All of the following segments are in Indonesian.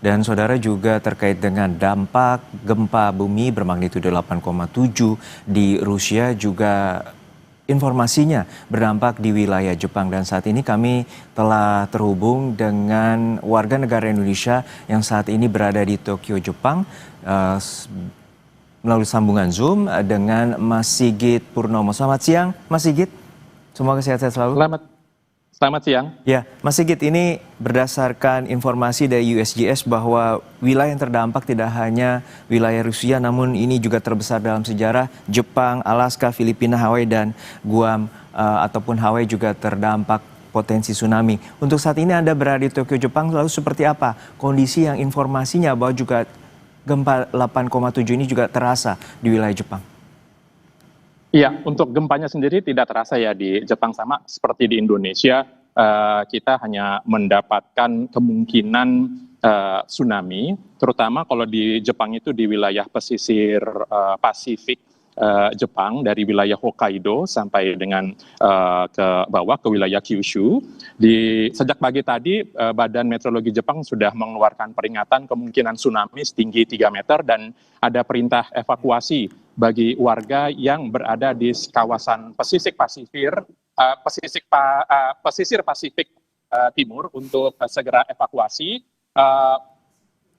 Dan saudara juga terkait dengan dampak gempa bumi bermagnitudo 8,7 di Rusia juga informasinya berdampak di wilayah Jepang. Dan saat ini kami telah terhubung dengan warga negara Indonesia yang saat ini berada di Tokyo, Jepang, melalui sambungan Zoom dengan Mas Sigit Purnomo. Selamat siang, Mas Sigit. Semoga sehat-sehat selalu. Selamat siang. Ya, Mas Sigit, ini berdasarkan informasi dari USGS bahwa wilayah yang terdampak tidak hanya wilayah Rusia, namun ini juga terbesar dalam sejarah. Jepang, Alaska, Filipina, Hawaii, dan Guam ataupun Hawaii juga terdampak potensi tsunami. Untuk saat ini Anda berada di Tokyo, Jepang, lalu seperti apa kondisi yang informasinya bahwa juga gempa 8,7 ini juga terasa di wilayah Jepang? Iya, untuk gempanya sendiri tidak terasa ya di Jepang, sama seperti di Indonesia. Kita hanya mendapatkan kemungkinan tsunami, terutama kalau di Jepang itu di wilayah pesisir Pasifik Jepang, dari wilayah Hokkaido sampai dengan ke bawah ke wilayah Kyushu. Sejak pagi tadi Badan Meteorologi Jepang sudah mengeluarkan peringatan kemungkinan tsunami setinggi 3 meter dan ada perintah evakuasi bagi warga yang berada di kawasan pesisir Pasifik Timur untuk segera evakuasi.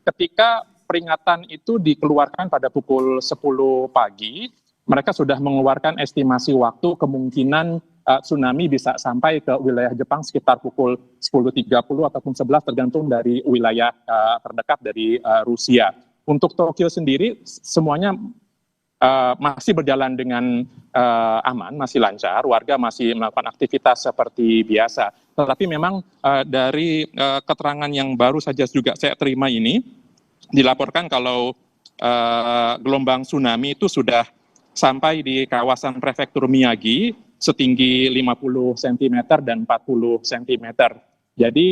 Ketika peringatan itu dikeluarkan pada pukul 10 pagi, mereka sudah mengeluarkan estimasi waktu kemungkinan tsunami bisa sampai ke wilayah Jepang sekitar pukul 10.30 ataupun 11 tergantung dari wilayah terdekat dari Rusia. Untuk Tokyo sendiri semuanya masih berjalan dengan aman, masih lancar, warga masih melakukan aktivitas seperti biasa. Tetapi memang dari keterangan yang baru saja juga saya terima ini, dilaporkan kalau gelombang tsunami itu sudah sampai di kawasan prefektur Miyagi setinggi 50 cm dan 40 cm. Jadi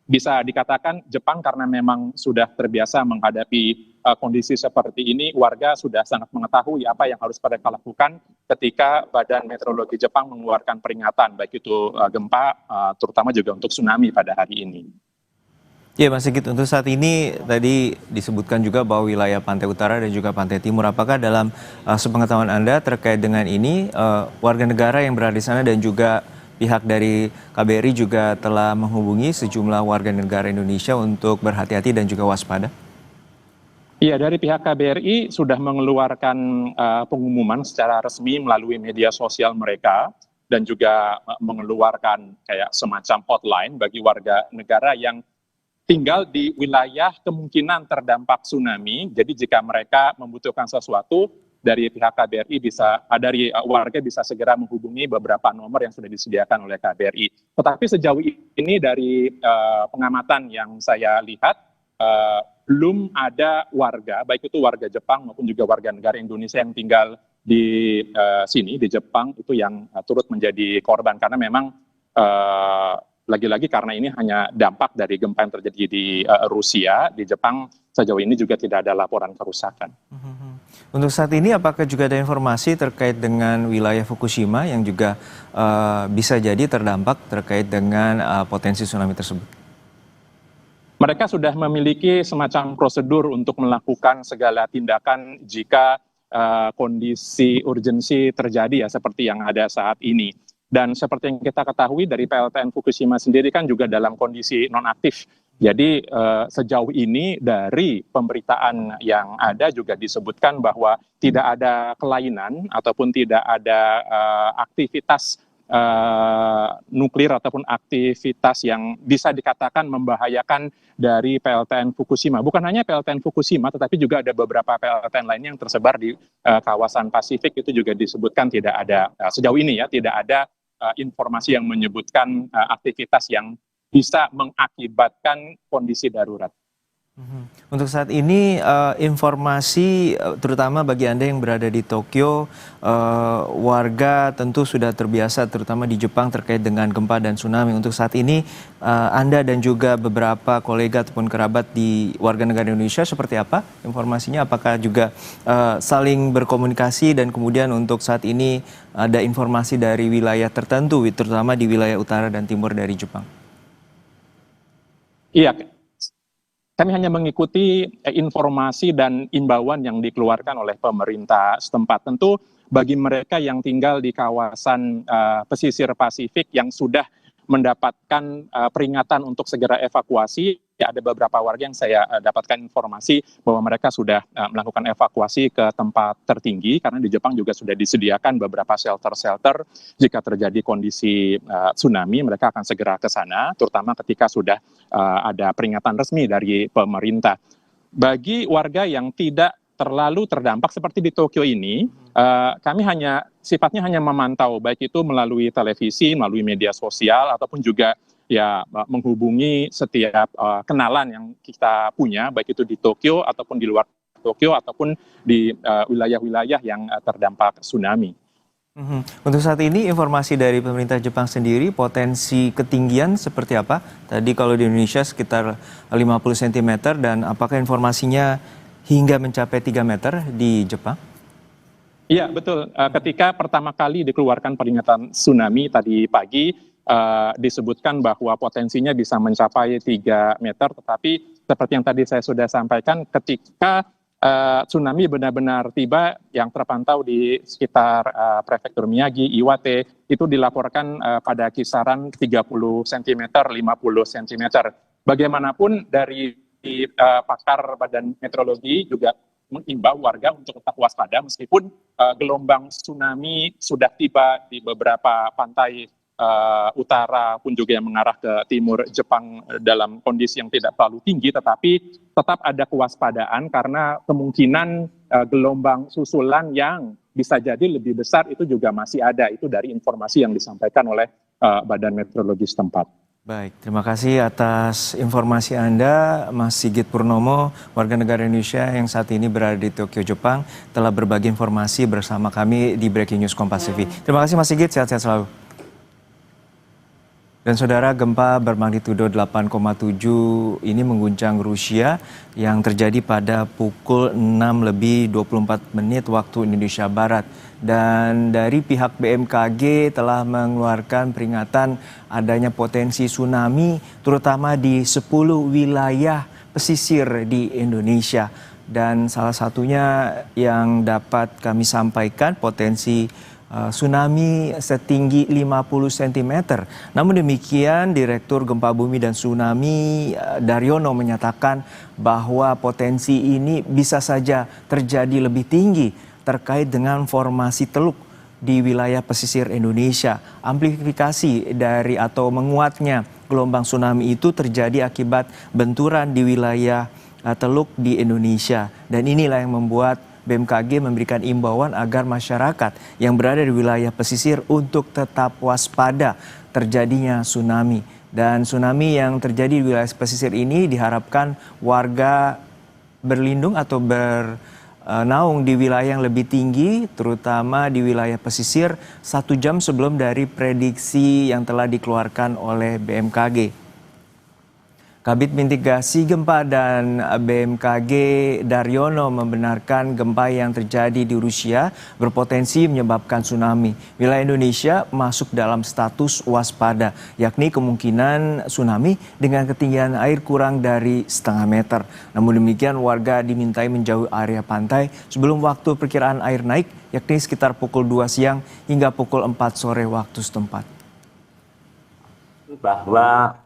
bisa dikatakan Jepang karena memang sudah terbiasa menghadapi kondisi seperti ini, warga sudah sangat mengetahui apa yang harus mereka lakukan ketika Badan Meteorologi Jepang mengeluarkan peringatan, baik itu gempa, terutama juga untuk tsunami pada hari ini. Ya, Mas Sigit, untuk saat ini tadi disebutkan juga bahwa wilayah pantai utara dan juga pantai timur, apakah dalam sepengetahuan Anda terkait dengan ini, warga negara yang berada di sana dan juga pihak dari KBRI juga telah menghubungi sejumlah warga negara Indonesia untuk berhati-hati dan juga waspada? Iya, dari pihak KBRI sudah mengeluarkan pengumuman secara resmi melalui media sosial mereka dan juga mengeluarkan kayak semacam hotline bagi warga negara yang tinggal di wilayah kemungkinan terdampak tsunami. Jadi jika mereka membutuhkan sesuatu, dari pihak KBRI dari warga bisa segera menghubungi beberapa nomor yang sudah disediakan oleh KBRI. Tetapi sejauh ini dari pengamatan yang saya lihat, belum ada warga, baik itu warga Jepang maupun juga warga negara Indonesia yang tinggal di sini, di Jepang, itu yang turut menjadi korban. Karena memang lagi-lagi karena ini hanya dampak dari gempa yang terjadi di Rusia, di Jepang sejauh ini juga tidak ada laporan kerusakan. Untuk saat ini apakah juga ada informasi terkait dengan wilayah Fukushima yang juga bisa jadi terdampak terkait dengan potensi tsunami tersebut? Mereka sudah memiliki semacam prosedur untuk melakukan segala tindakan jika kondisi urgensi terjadi ya seperti yang ada saat ini. Dan seperti yang kita ketahui dari PLTN Fukushima sendiri kan juga dalam kondisi nonaktif. Jadi sejauh ini dari pemberitaan yang ada juga disebutkan bahwa tidak ada kelainan ataupun tidak ada aktivitas nuklir ataupun aktivitas yang bisa dikatakan membahayakan dari PLTN Fukushima. Bukan hanya PLTN Fukushima, tetapi juga ada beberapa PLTN lainnya yang tersebar di kawasan Pasifik, itu juga disebutkan tidak ada, sejauh ini ya, tidak ada informasi yang menyebutkan aktivitas yang bisa mengakibatkan kondisi darurat. Untuk saat ini informasi terutama bagi Anda yang berada di Tokyo, warga tentu sudah terbiasa terutama di Jepang terkait dengan gempa dan tsunami. Untuk saat ini Anda dan juga beberapa kolega ataupun kerabat di warga negara Indonesia seperti apa informasinya? Apakah juga saling berkomunikasi dan kemudian untuk saat ini ada informasi dari wilayah tertentu terutama di wilayah utara dan timur dari Jepang? Iya. kami hanya mengikuti informasi dan imbauan yang dikeluarkan oleh pemerintah setempat. Tentu bagi mereka yang tinggal di kawasan pesisir Pasifik yang sudah mendapatkan peringatan untuk segera evakuasi, ya ada beberapa warga yang saya dapatkan informasi bahwa mereka sudah melakukan evakuasi ke tempat tertinggi, karena di Jepang juga sudah disediakan beberapa shelter-shelter jika terjadi kondisi tsunami, mereka akan segera ke sana, terutama ketika sudah ada peringatan resmi dari pemerintah. Bagi warga yang tidak terlalu terdampak seperti di Tokyo ini, kami sifatnya hanya memantau, baik itu melalui televisi, melalui media sosial, ataupun juga ya menghubungi setiap kenalan yang kita punya, baik itu di Tokyo ataupun di luar Tokyo ataupun di wilayah-wilayah yang terdampak tsunami. Untuk saat ini informasi dari pemerintah Jepang sendiri potensi ketinggian seperti apa? Tadi kalau di Indonesia sekitar 50 cm dan apakah informasinya hingga mencapai 3 meter di Jepang? Iya, betul. Ketika pertama kali dikeluarkan peringatan tsunami tadi pagi, disebutkan bahwa potensinya bisa mencapai 3 meter, tetapi seperti yang tadi saya sudah sampaikan, ketika tsunami benar-benar tiba, yang terpantau di sekitar prefektur Miyagi, Iwate, itu dilaporkan pada kisaran 30 cm, 50 cm. Bagaimanapun dari pakar Badan Meteorologi juga mengimbau warga untuk tetap waspada meskipun gelombang tsunami sudah tiba di beberapa pantai utara pun juga yang mengarah ke timur Jepang dalam kondisi yang tidak terlalu tinggi, tetapi tetap ada kewaspadaan karena kemungkinan gelombang susulan yang bisa jadi lebih besar itu juga masih ada. Itu dari informasi yang disampaikan oleh Badan Meteorologi setempat. Baik, terima kasih atas informasi Anda, Mas Sigit Purnomo, warga negara Indonesia yang saat ini berada di Tokyo, Jepang, telah berbagi informasi bersama kami di Breaking News Kompas TV. Terima kasih Mas Sigit, sehat-sehat selalu. Dan saudara, gempa bermagnitudo 8,7 ini mengguncang Rusia yang terjadi pada pukul 6:24 waktu Indonesia Barat. Dan dari pihak BMKG telah mengeluarkan peringatan adanya potensi tsunami terutama di 10 wilayah pesisir di Indonesia. Dan salah satunya yang dapat kami sampaikan potensi tsunami setinggi 50 cm. Namun demikian, Direktur Gempa Bumi dan Tsunami Daryono menyatakan bahwa potensi ini bisa saja terjadi lebih tinggi terkait dengan formasi teluk di wilayah pesisir Indonesia. Amplifikasi dari atau menguatnya gelombang tsunami itu terjadi akibat benturan di wilayah teluk di Indonesia. Dan inilah yang membuat BMKG memberikan imbauan agar masyarakat yang berada di wilayah pesisir untuk tetap waspada terjadinya tsunami. Dan tsunami yang terjadi di wilayah pesisir ini diharapkan warga berlindung atau bernaung di wilayah yang lebih tinggi, terutama di wilayah pesisir 1 jam sebelum dari prediksi yang telah dikeluarkan oleh BMKG. Kabit Mitigasi Gempa dan BMKG Daryono membenarkan gempa yang terjadi di Rusia berpotensi menyebabkan tsunami. Wilayah Indonesia masuk dalam status waspada, yakni kemungkinan tsunami dengan ketinggian air kurang dari setengah meter. Namun demikian, warga dimintai menjauhi area pantai sebelum waktu perkiraan air naik, yakni sekitar pukul 2 siang hingga pukul 4 sore waktu setempat. Bahwa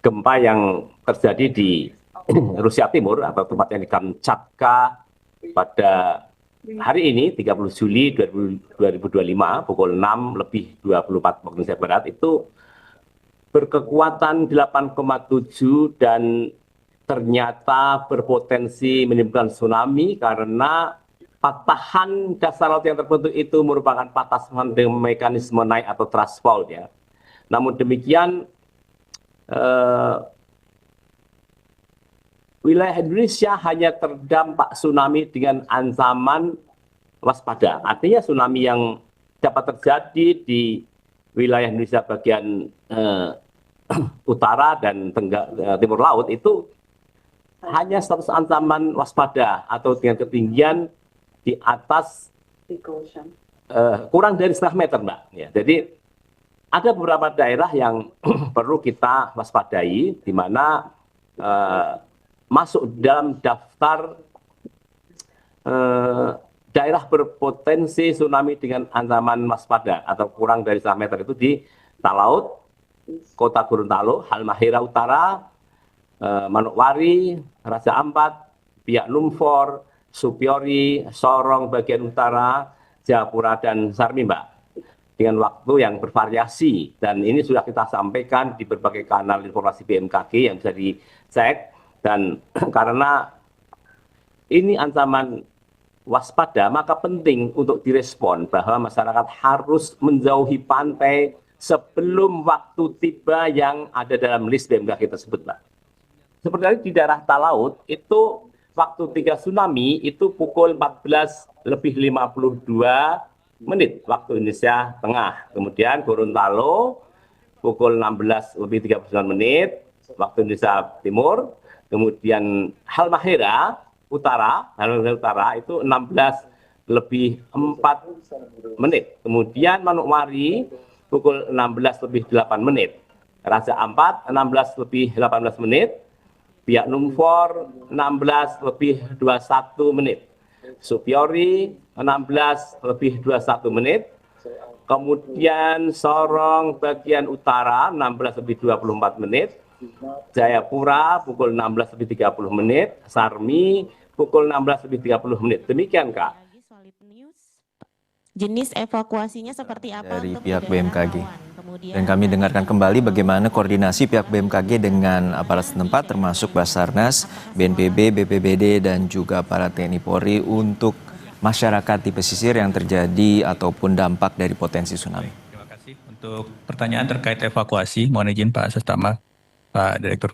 gempa yang terjadi di Rusia Timur atau tempatnya di Kamchatka pada hari ini 30 Juli 2025 pukul 6:24 waktu Indonesia Barat itu berkekuatan 8,7 dan ternyata berpotensi menimbulkan tsunami karena patahan dasar laut yang terbentuk itu merupakan patahan dengan mekanisme naik atau thrust fault ya. Namun demikian wilayah Indonesia hanya terdampak tsunami dengan ancaman waspada. Artinya tsunami yang dapat terjadi di wilayah Indonesia bagian utara dan timur laut itu hanya status ancaman waspada atau dengan ketinggian di atas kurang dari setengah meter, Mbak. Ya, jadi ada beberapa daerah yang perlu kita waspadai, di mana masuk dalam daftar daerah berpotensi tsunami dengan ancaman waspada atau kurang dari 1 meter itu di Talaut, Kota Gorontalo, Halmahera Utara, Manokwari, Raja Ampat, Biak Numfor, Supiori, Sorong bagian utara, Jayapura, dan Sarmimba dengan waktu yang bervariasi, dan ini sudah kita sampaikan di berbagai kanal informasi BMKG yang bisa dicek. Dan karena ini ancaman waspada, maka penting untuk direspon bahwa masyarakat harus menjauhi pantai sebelum waktu tiba yang ada dalam list BMKG tersebut, Pak. Seperti di daerah Talaut itu waktu 3 tsunami itu pukul 14:52 waktu Indonesia Tengah. Kemudian Gorontalo pukul 16:39 waktu Indonesia Timur. Kemudian Halmahera Utara itu 16:04. Kemudian Manokwari pukul 16:08. Raja Ampat 16:18. Biak Numfor 16:21. Supiori 16:21. Kemudian Sorong bagian utara 16:24. Jayapura pukul 16:30. Sarmi pukul 16:30. Demikian, Kak. Jenis evakuasinya seperti apa Dari untuk pihak daerah BMKG. rawan? Kemudian Dan kami dengarkan kembali bagaimana koordinasi pihak BMKG dengan aparat setempat termasuk Basarnas, BNPB, BPBD, dan juga aparat TNI Polri untuk masyarakat di pesisir yang terjadi ataupun dampak dari potensi tsunami. Terima kasih untuk pertanyaan terkait evakuasi. Mohon izin Pak Sestama, Pak Direktur.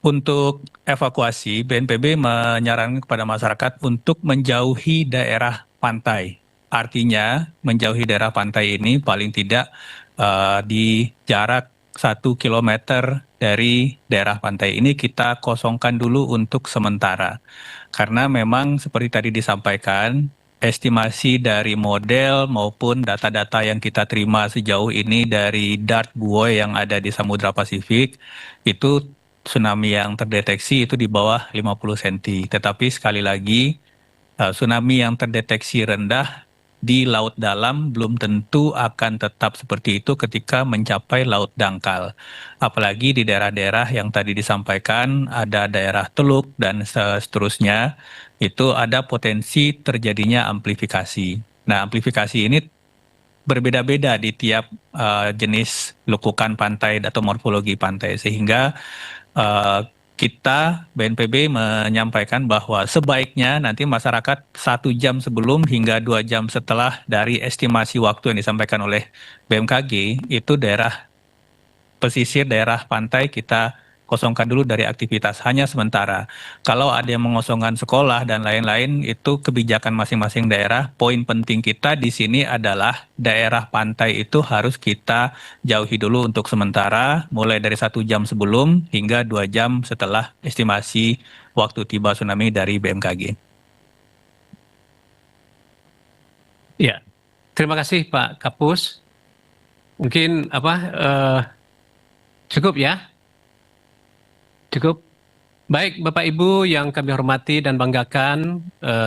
Untuk evakuasi, BNPB menyarankan kepada masyarakat untuk menjauhi daerah pantai. Artinya menjauhi daerah pantai ini paling tidak di jarak 1 kilometer dari daerah pantai ini kita kosongkan dulu untuk sementara. Karena memang seperti tadi disampaikan, estimasi dari model maupun data-data yang kita terima sejauh ini dari DART buoy yang ada di Samudra Pasifik, itu tsunami yang terdeteksi itu di bawah 50 cm. Tetapi sekali lagi, tsunami yang terdeteksi rendah di laut dalam belum tentu akan tetap seperti itu ketika mencapai laut dangkal. Apalagi di daerah-daerah yang tadi disampaikan, ada daerah Teluk dan seterusnya, itu ada potensi terjadinya amplifikasi. Nah, amplifikasi ini berbeda-beda di tiap jenis lekukan pantai atau morfologi pantai, sehingga kita BNPB menyampaikan bahwa sebaiknya nanti masyarakat 1 jam sebelum hingga 2 jam setelah dari estimasi waktu yang disampaikan oleh BMKG, itu daerah pesisir, daerah pantai kita kosongkan dulu dari aktivitas hanya sementara. Kalau ada yang mengosongkan sekolah dan lain-lain, itu kebijakan masing-masing daerah. Poin penting kita di sini adalah daerah pantai itu harus kita jauhi dulu untuk sementara, mulai dari 1 jam sebelum hingga 2 jam setelah estimasi waktu tiba tsunami dari BMKG. Ya, terima kasih Pak Kapus. Mungkin cukup ya? Cukup. Baik Bapak Ibu yang kami hormati dan banggakan,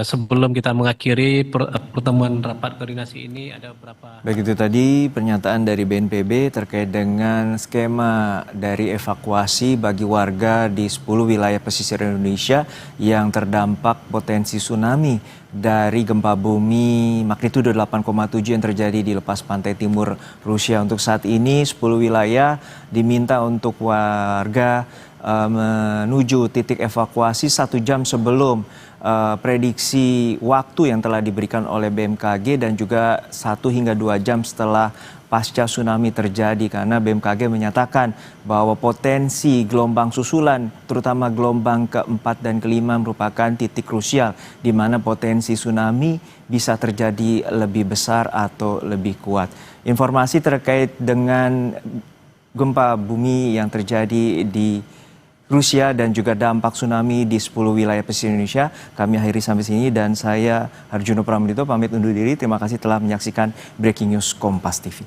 sebelum kita mengakhiri pertemuan rapat koordinasi ini ada beberapa... Baik, itu tadi pernyataan dari BNPB terkait dengan skema dari evakuasi bagi warga di 10 wilayah pesisir Indonesia yang terdampak potensi tsunami dari gempa bumi magnitudo 8,7 yang terjadi di lepas pantai timur Rusia. Untuk saat ini 10 wilayah diminta untuk warga menuju titik evakuasi 1 jam sebelum prediksi waktu yang telah diberikan oleh BMKG dan juga 1 hingga 2 jam setelah pasca tsunami terjadi, karena BMKG menyatakan bahwa potensi gelombang susulan terutama gelombang keempat dan kelima merupakan titik krusial di mana potensi tsunami bisa terjadi lebih besar atau lebih kuat. Informasi terkait dengan gempa bumi yang terjadi di Rusia dan juga dampak tsunami di 10 wilayah pesisir Indonesia kami akhiri sampai sini, dan saya Harjuno Pramudito pamit undur diri. Terima kasih telah menyaksikan Breaking News Kompas TV.